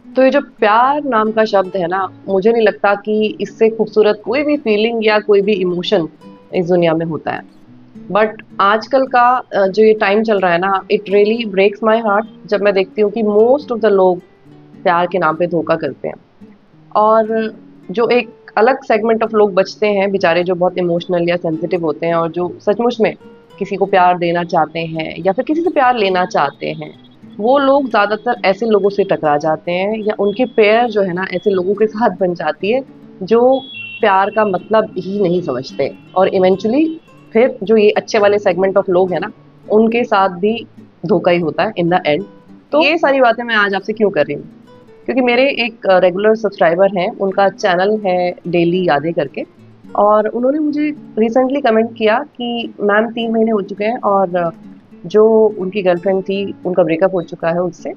तो ये जो प्यार नाम का शब्द है ना, मुझे नहीं लगता कि इससे खूबसूरत कोई भी फीलिंग या कोई भी इमोशन इस दुनिया में होता है। बट आजकल का जो ये टाइम चल रहा है ना, it really breaks my heart जब मैं देखती हूँ कि मोस्ट ऑफ द लोग प्यार के नाम पे धोखा करते हैं। और जो एक अलग सेगमेंट ऑफ लोग बचते हैं बेचारे, जो बहुत इमोशनल या सेंसिटिव होते हैं और जो सचमुच में किसी को प्यार देना चाहते हैं या फिर किसी से प्यार लेना चाहते हैं, वो लोग ज़्यादातर ऐसे लोगों से टकरा जाते हैं या उनकी पेयर जो है ना ऐसे लोगों के साथ बन जाती है जो प्यार का मतलब ही नहीं समझते। और इवेंचुअली फिर जो ये अच्छे वाले सेगमेंट ऑफ लोग हैं ना, उनके साथ भी धोखा ही होता है इन द एंड। तो ये सारी बातें मैं आज आपसे क्यों कर रही हूँ, क्योंकि मेरे एक रेगुलर सब्सक्राइबर हैं, उनका चैनल है डेली यादें करके। और उन्होंने मुझे रिसेंटली कमेंट किया कि मैम 3 महीने हो चुके हैं और जो उनकी गर्लफ्रेंड थी उनका ब्रेकअप हो चुका है उससे।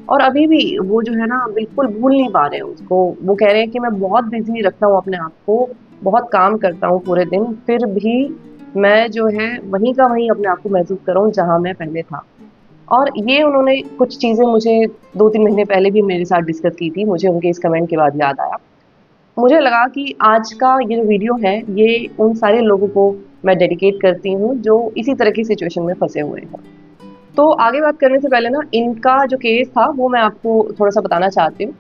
और अभी भी वो जो है ना बिल्कुल भूल नहीं पा रहे हैं उसको। वो कह रहे हैं कि मैं बहुत बिजी रखता हूँ अपने आप को, बहुत काम करता हूँ पूरे दिन, फिर भी मैं जो है वहीं का वहीं अपने आप को महसूस कर रहा हूँ जहाँ मैं पहले था। और ये उन्होंने कुछ चीज़ें मुझे 2-3 महीने पहले भी मेरे साथ डिस्कस की थी, मुझे उनके इस कमेंट के बाद याद आया। मुझे लगा कि आज का ये जो वीडियो है, ये उन सारे लोगों को मैं डेडिकेट करती हूँ जो इसी तरह की सिचुएशन में फँसे हुए हैं। तो आगे बात करने से पहले ना, इनका जो केस था वो मैं आपको थोड़ा-सा बताना चाहती हूँ।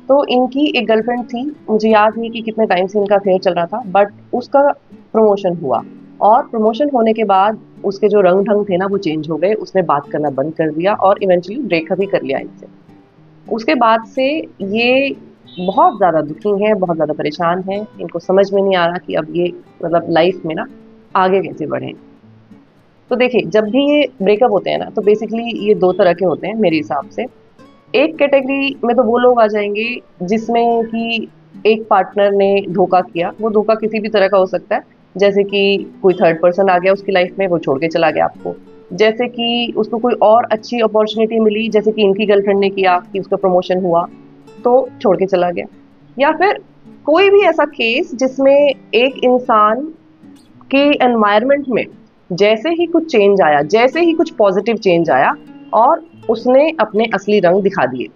तो इनकी एक गर्लफ्रेंड थी, मुझे याद नहीं कि कितने टाइम से इनका अफ़ेयर चल रहा था, बट उसका प्रमोशन हुआ। और प्रमोशन होने के बाद उसके जो रंग-ढंग थे ना वो चेंज हो गए, उसने बात करना बंद कर दिया और इवेंचुअली ब्रेकअप ही कर लिया इनसे। उसके बाद से ये बहुत ज़्यादा दुखी हैं, बहुत ज़्यादा परेशान हैं, इनको समझ में नहीं आ रहा कि अब ये मतलब लाइफ़ में ना आगे कैसे बढ़ें। तो देखिए, जब भी ये ब्रेकअप होते हैं ना, तो बेसिकली ये 2 तरह के होते हैं मेरे हिसाब से। एक कैटेगरी में तो वो लोग आ जाएँगे जिसमें कि एक पार्टनर ने धोखा किया, वो धोखा किसी भी तरह का हो सकता है। जैसे कि कोई थर्ड पर्सन आ गया उसकी लाइफ़ में, वो छोड़ के चला गया आपको। जैसे कि उसको कोई और अच्छी अपॉर्च्युनिटी मिली, जैसे कि इनकी गर्लफ्रेंड ने किया कि उसका प्रमोशन हुआ, तो छोड़ के चला गया। या फिर कोई भी ऐसा केस जिसमें एक इंसान के एनवायरनमेंट में जैसे ही कुछ चेंज आया, जैसे ही कुछ पॉजिटिव चेंज आया और उसने अपने असली रंग दिखा दिए।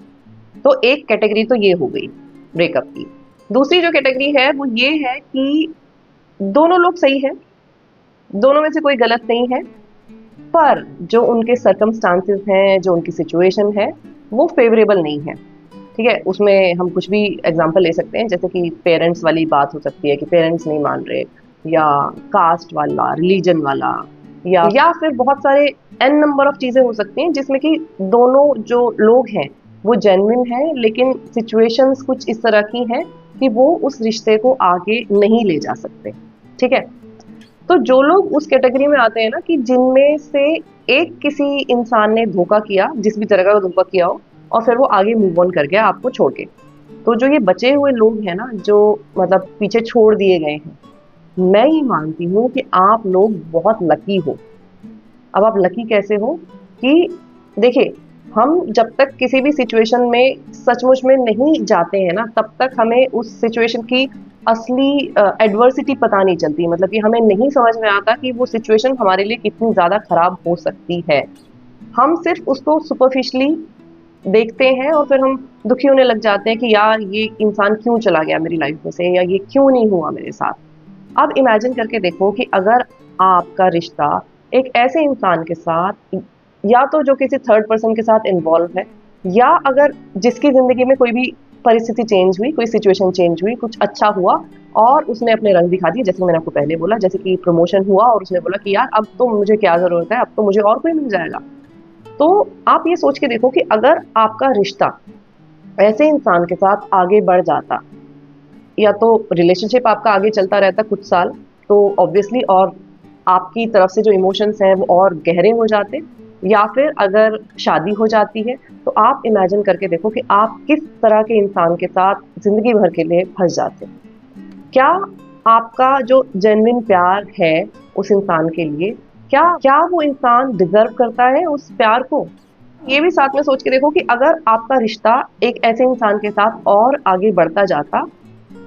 तो एक कैटेगरी तो ये हो गई ब्रेकअप की। दूसरी जो कैटेगरी है वो ये है कि दोनों लोग सही हैं, दोनों में से कोई गलत नहीं है, पर जो उनके सर्कमस्टांसेस हैं, जो उनकी सिचुएशन है, वो फेवरेबल नहीं है। ठीक है? उसमें हम कुछ भी एग्ज़ाम्पल ले सकते हैं, जैसे कि पेरेंट्स वाली बात हो सकती है कि पेरेंट्स नहीं मान रहे, या कास्ट वाला, रिलीजन वाला, या फिर बहुत सारे एन नंबर ऑफ चीज़ें हो सकती हैं जिसमें कि दोनों जो लोग हैं, वो जेन्युइन हैं, लेकिन सिचुएशंस कुछ इस तरह की हैं कि वो उस रिश्ते को आगे नहीं ले जा सकते। ठीक है? तो जो लोग उस कैटेगरी में आते हैं ना, कि जिनमें से एक किसी इंसान ने धोखा किया, जिस भी तरह का धोखा किया हो, और फिर वो आगे मूव ऑन कर गया आपको छोड़ के। तो जो ये बचे हुए लोग हैं ना, जो मतलब पीछे छोड़ दिए गए हैं, मैं ये मानती हूँ कि आप लोग बहुत लकी हो। अब आप लकी कैसे हो कि देखिए, हम जब तक किसी भी सिचुएशन में सचमुच में नहीं जाते हैं ना, तब तक हमें उस सिचुएशन की असली एडवर्सिटी पता नहीं चलती। मतलब कि हमें नहीं समझ में आता कि वो सिचुएशन हमारे लिए कितनी ज़्यादा खराब हो सकती है। हम सिर्फ उसको सुपरफिशियली देखते हैं और फिर हम दुखी होने लग जाते हैं कि यार ये इंसान क्यों चला गया मेरी लाइफ में से, या ये क्यों नहीं हुआ मेरे साथ। अब इमेजिन करके देखो कि अगर आपका रिश्ता एक ऐसे इंसान के साथ, या तो जो किसी थर्ड पर्सन के साथ इन्वॉल्व है, या अगर जिसकी ज़िंदगी में कोई भी परिस्थिति चेंज हुई, कोई सिचुएशन चेंज हुई, कुछ अच्छा हुआ और उसने अपने रंग दिखा दिए, जैसे मैंने आपको पहले बोला, जैसे कि प्रमोशन हुआ और उसने बोला कि यार अब तो मुझे क्या ज़रूरत है, अब तो मुझे और कोई मिल जाएगा। तो आप ये सोच के देखो कि अगर आपका रिश्ता ऐसे इंसान के साथ आगे बढ़ जाता, या तो रिलेशनशिप आपका आगे चलता रहता कुछ साल, तो ऑब्वियसली और आपकी तरफ से जो इमोशंस हैं वो और गहरे हो जाते, या फिर अगर शादी हो जाती है, तो आप इमेजिन करके देखो कि आप किस तरह के इंसान के साथ ज़िंदगी भर के लिए फँस जाते। क्या आपका जो जेन्युइन प्यार है उस इंसान के लिए, क्या क्या वो इंसान डिज़र्व करता है उस प्यार को? ये भी साथ में सोच के देखो कि अगर आपका रिश्ता एक ऐसे इंसान के साथ और आगे बढ़ता जाता,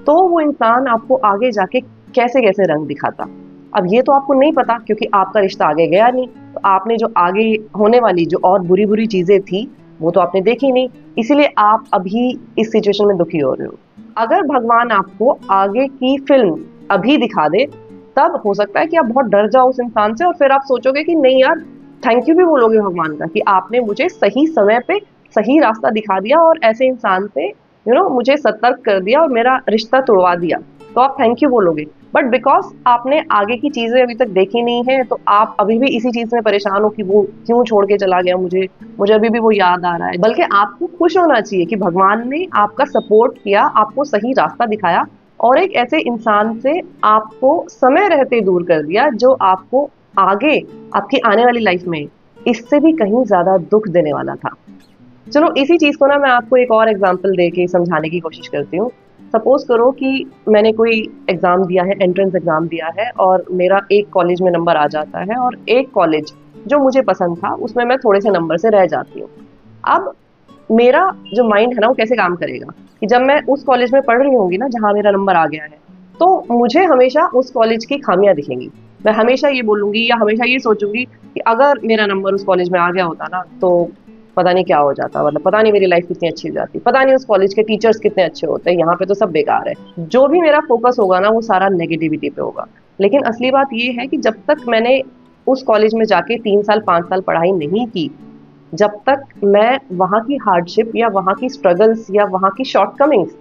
तो वो इंसान आपको आगे जाके कैसे-कैसे रंग दिखाता। अब ये तो आपको नहीं पता क्योंकि आपका रिश्ता आगे गया नहीं, तो आपने जो आगे होने वाली जो और बुरी-बुरी चीज़ें थी, वो तो आपने देखी नहीं, इसीलिए आप अभी इस सिचुएशन में दुखी हो रहे हो। अगर भगवान आपको आगे की फिल्म अभी दिखा दे, तब हो सकता है कि आप बहुत डर जाओ उस इंसान से और फिर आप सोचोगे कि नहीं यार, थैंक यू भी बोलोगे भगवान का कि आपने मुझे सही समय पे सही रास्ता दिखा दिया और ऐसे इंसान से मुझे सतर्क कर दिया और मेरा रिश्ता तोड़वा दिया, तो आप थैंक यू बोलोगे। बट बिकॉज आपने आगे की चीजें अभी तक देखी नहीं है, तो आप अभी भी इसी चीज में परेशान हो कि वो क्यों छोड़ के चला गया मुझे, मुझे अभी भी वो याद आ रहा है। बल्कि आपको खुश होना चाहिए कि भगवान ने आपका सपोर्ट किया, आपको सही रास्ता दिखाया और एक ऐसे इंसान से आपको समय रहते दूर कर दिया जो आपको आगे आपकी आने वाली लाइफ में इससे भी कहीं ज्यादा दुख देने वाला था। चलो इसी चीज को ना मैं आपको एक और एग्जांपल दे के समझाने की कोशिश करती हूँ। सपोज करो कि मैंने कोई एग्जाम दिया है, एंट्रेंस एग्जाम दिया है और मेरा एक कॉलेज में नंबर आ जाता है और एक कॉलेज जो मुझे पसंद था उसमें मैं थोड़े से नंबर से रह जाती हूँ। अब मेरा जो माइंड है ना वो कैसे काम करेगा कि जब मैं उस कॉलेज में पढ़ रही होंगी ना जहाँ मेरा नंबर आ गया है, तो मुझे हमेशा उस कॉलेज की खामियां दिखेंगी। मैं हमेशा ये बोलूंगी या हमेशा ये सोचूंगी कि अगर मेरा नंबर उस कॉलेज में आ गया होता ना तो पता नहीं क्या हो जाता, मतलब पता नहीं मेरी लाइफ कितनी अच्छी हो जाती, पता नहीं उस कॉलेज के टीचर्स कितने अच्छे होते हैं, यहाँ पे तो सब बेकार है। जो भी मेरा फोकस होगा ना वो सारा नेगेटिविटी पे होगा। लेकिन असली बात ये है कि जब तक मैंने उस कॉलेज में जाके 3 साल 5 साल पढ़ाई नहीं की, जब तक मैं वहाँ की हार्डशिप या वहाँ की स्ट्रगल्स या वहाँ की शॉर्टकमिंग्स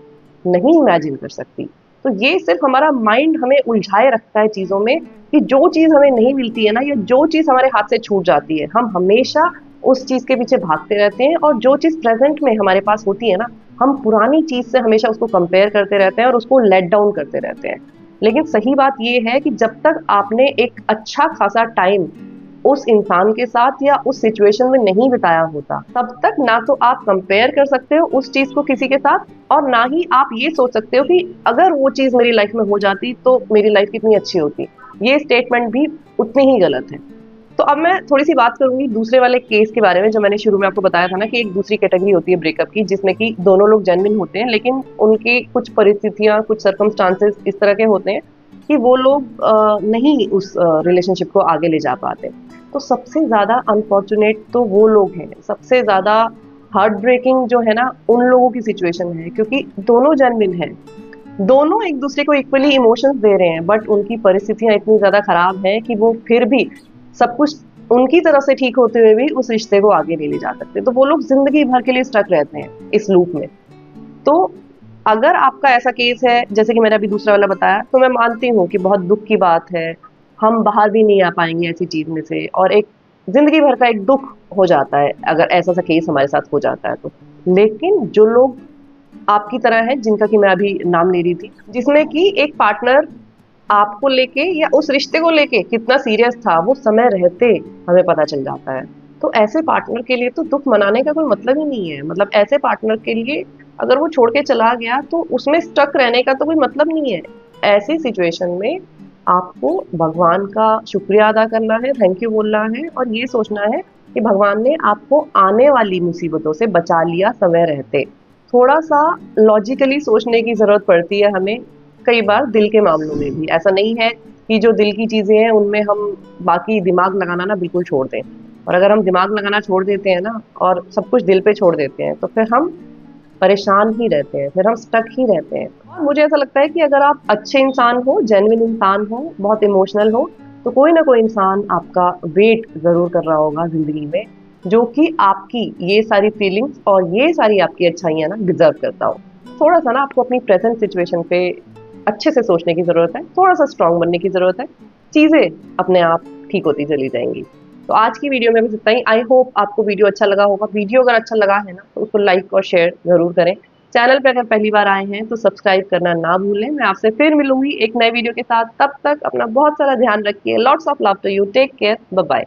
नहीं इमेजिन कर सकती। तो ये सिर्फ हमारा माइंड हमें उलझाए रखता है चीज़ों में कि जो चीज़ हमें नहीं मिलती है ना या जो चीज़ हमारे हाथ से छूट जाती है, हम हमेशा उस चीज़ के पीछे भागते रहते हैं और जो चीज़ प्रेजेंट में हमारे पास होती है ना, हम पुरानी चीज़ से हमेशा उसको कंपेयर करते रहते हैं और उसको लेट डाउन करते रहते हैं। लेकिन सही बात ये है कि जब तक आपने एक अच्छा खासा टाइम उस इंसान के साथ या उस सिचुएशन में नहीं बिताया होता, तब तक ना तो आप कंपेयर कर सकते हो उस चीज को किसी के साथ और ना ही आप ये सोच सकते हो कि अगर वो चीज मेरी लाइफ में हो जाती तो मेरी लाइफ कितनी अच्छी होती। ये स्टेटमेंट भी उतनी ही गलत है। तो अब मैं थोड़ी सी बात करूंगी दूसरे वाले केस के बारे में जो मैंने शुरू में आपको बताया था ना कि एक दूसरी कैटेगरी होती है ब्रेकअप की जिसमें कि दोनों लोग जेन्युइन होते हैं लेकिन उनकी कुछ परिस्थितियां कुछ सर्कमस्टांसेस इस तरह के होते हैं कि वो लोग नहीं उस रिलेशनशिप को आगे ले जा पाते। तो सबसे ज्यादा अनफॉर्चुनेट तो वो लोग हैं, सबसे ज्यादा हार्ट ब्रेकिंग जो है ना उन लोगों की सिचुएशन है, क्योंकि दोनों जेन्युइन हैं, दोनों एक दूसरे को इक्वली इमोशंस दे रहे हैं, बट उनकी परिस्थितियां इतनी ज्यादा खराब हैं कि वो फिर भी सब कुछ उनकी तरफ से ठीक होते हुए भी उस रिश्ते को आगे नहीं ले जा सकते। तो वो लोग जिंदगी भर के लिए स्टक रहते हैं इस लूप में। तो अगर आपका ऐसा केस है जैसे कि मैंने अभी दूसरा वाला बताया, तो मैं मानती हूँ कि बहुत दुख की बात है, हम बाहर भी नहीं आ पाएंगे ऐसी चीज में से और एक जिंदगी भर का एक दुख हो जाता है अगर ऐसा सा केस हमारे साथ हो जाता है तो। लेकिन जो लोग आपकी तरह है जिनका कि मैं अभी नाम ले रही थी, जिसमें कि एक पार्टनर आपको लेके या उस रिश्ते को लेके कितना सीरियस था वो समय रहते हमें पता चल जाता है। तो ऐसे पार्टनर के लिए तो दुख मनाने का कोई मतलब ही नहीं है। मतलब ऐसे पार्टनर के लिए अगर वो छोड़ के चला गया तो उसमें स्टक रहने का तो कोई मतलब नहीं है। ऐसी सिचुएशन में आपको भगवान का शुक्रिया अदा करना है, थैंक यू बोलना है और ये सोचना है कि भगवान ने आपको आने वाली मुसीबतों से बचा लिया समय रहते। थोड़ा सा लॉजिकली सोचने की जरूरत पड़ती है हमें कई बार दिल के मामलों में भी। ऐसा नहीं है कि जो दिल की चीजें हैं उनमें हम बाकी दिमाग लगाना ना बिल्कुल छोड़ दें। और अगर हम दिमाग लगाना छोड़ देते हैं ना और सब कुछ दिल पे छोड़ देते हैं तो फिर हम परेशान ही रहते हैं, फिर हम स्टक ही रहते हैं। और मुझे ऐसा लगता है कि अगर आप अच्छे इंसान हो, जेन्युइन इंसान हो, बहुत इमोशनल हो, तो कोई ना कोई इंसान आपका वेट जरूर कर रहा होगा जिंदगी में, जो कि आपकी ये सारी फीलिंग्स और ये सारी आपकी अच्छाइयां ना डिजर्व करता हो। थोड़ा सा ना आपको अपनी प्रेजेंट सिचुएशन पे अच्छे से सोचने की जरूरत है, थोड़ा सा स्ट्रांग बनने की जरूरत है, चीजें अपने आप ठीक होती चली जाएंगी। तो आज की वीडियो में बस इतना ही। आई होप आपको वीडियो अच्छा लगा होगा। वीडियो अगर अच्छा लगा है ना तो उसको लाइक और शेयर जरूर करें। चैनल पे अगर पहली बार आए हैं तो सब्सक्राइब करना ना भूलें। मैं आपसे फिर मिलूंगी एक नए वीडियो के साथ। तब तक अपना बहुत सारा ध्यान रखिए। Lots of love to you. Take care. Bye bye.